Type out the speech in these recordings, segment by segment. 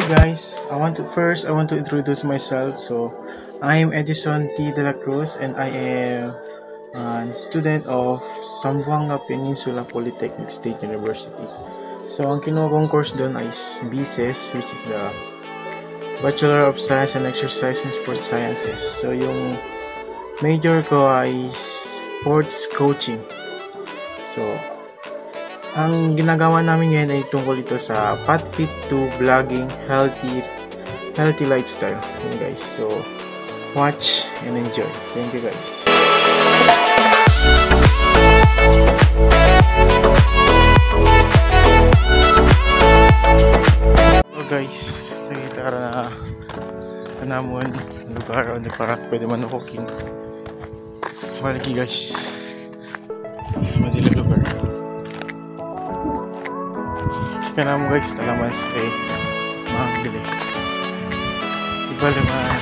guys, I want to introduce myself. So I am Edison T. De La Cruz and I am a student of Zamboanga Peninsula Polytechnic State University. So ang kinuha kong course doon ay BSES, which is the Bachelor of Science and Exercise in Sports Sciences. So yung major ko ay sports coaching. So ang ginagawa namin ngayon ay tungkol ito sa Path Fit to Vlogging Healthy Lifestyle. Okay guys, so watch and enjoy. Thank you guys. So guys, nakita na kanamon lugar onde para pwede man walking. Malaki guys. Madila lugar. Kaya mo guys, talaman stay mahangili. Iba naman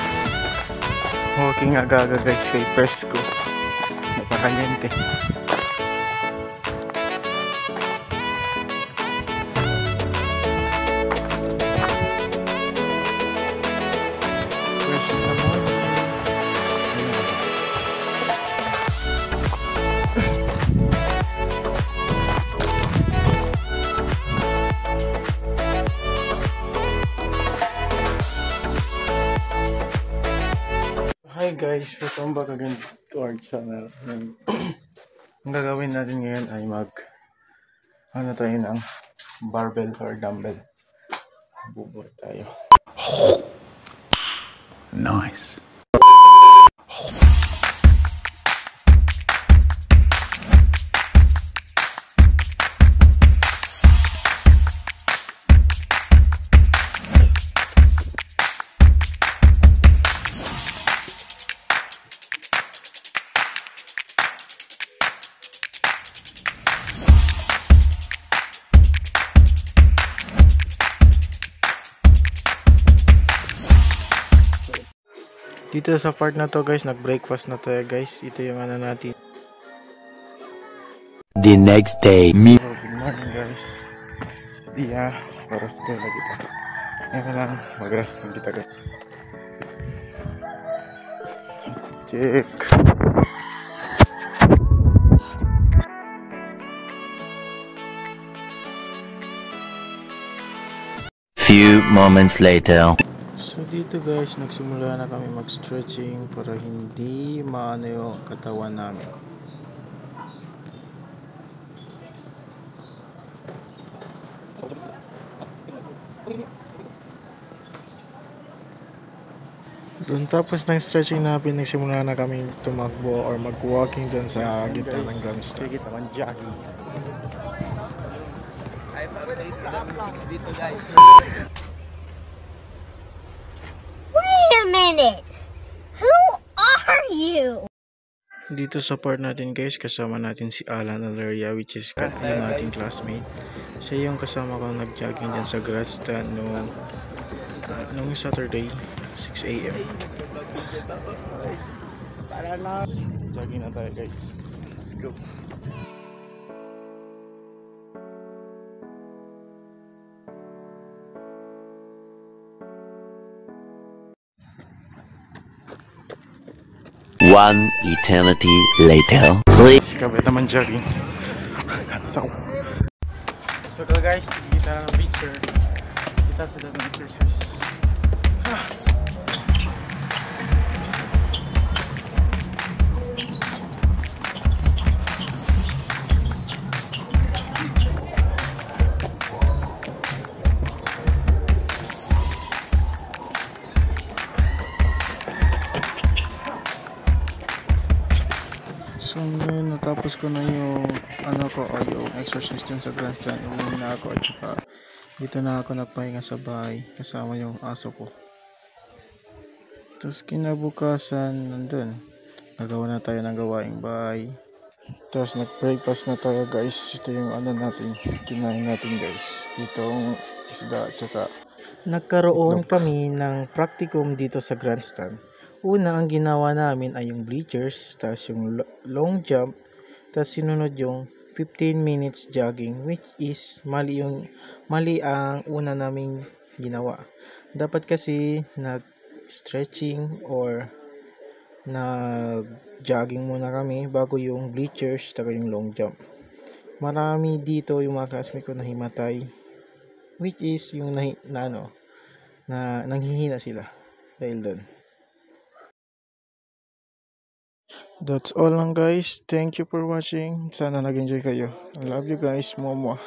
walking aga-aga guys kay Fresco. Napakaliente. Fresco naman. Hi guys, welcome back again to our channel. And ang gagawin natin ngayon ay tayo ng barbell or dumbbell. Bubuhat tayo. Nice. Dito sa part na to guys, nag-breakfast na tayo guys. Ito yung ano natin. The next day, Good morning guys. Sa dia, oras ko na kita. Ngayon lang, mag-rest lang kita guys. Check. few moments later. So dito guys, nagsimula na kami mag-stretching para hindi maano yung katawan namin. Doon tapos ng stretching namin, nagsimula na kami tumakbo or mag-walking dun sa gitna ng grandstand. Kita man jogging. I favorite namin chicks dito guys. Wait a minute! Who are you? Dito sa part natin guys, kasama natin si Alan Alaria, which is nating classmate. Siya yung kasama ko nag-jogging dyan sa grandstand nung Saturday, 6 AM. Jogging na tayo guys. Let's go. One eternity later. Kabit naman jogging. So guys, kita na ng picture. Kita sila ng exercise. So ngayon natapos ko na yung yung exercise dun sa grandstand. Uwi na ako at saka dito na ako nagpahinga sa bahay kasama yung aso ko. Tapos kinabukasan nandun, nagawa na tayo ng gawaing bahay. Tapos nag-breakfast na tayo guys. Ito yung natin, kinain natin guys. Itong isda at saka nagkaroon kami ng practicum dito sa grandstand. Una, ang ginawa namin ay yung bleachers, tapos yung long jump, tapos sinunod yung 15 minutes jogging, which is mali ang una naming ginawa. Dapat kasi nag-stretching or nag-jogging muna kami bago yung bleachers taga yung long jump. Marami dito yung mga classmate ko na himatay, which is yung na nanghihina sila dahil doon. That's all lang guys. Thank you for watching. Sana nag-enjoy kayo. I love you guys. Mwah mwah.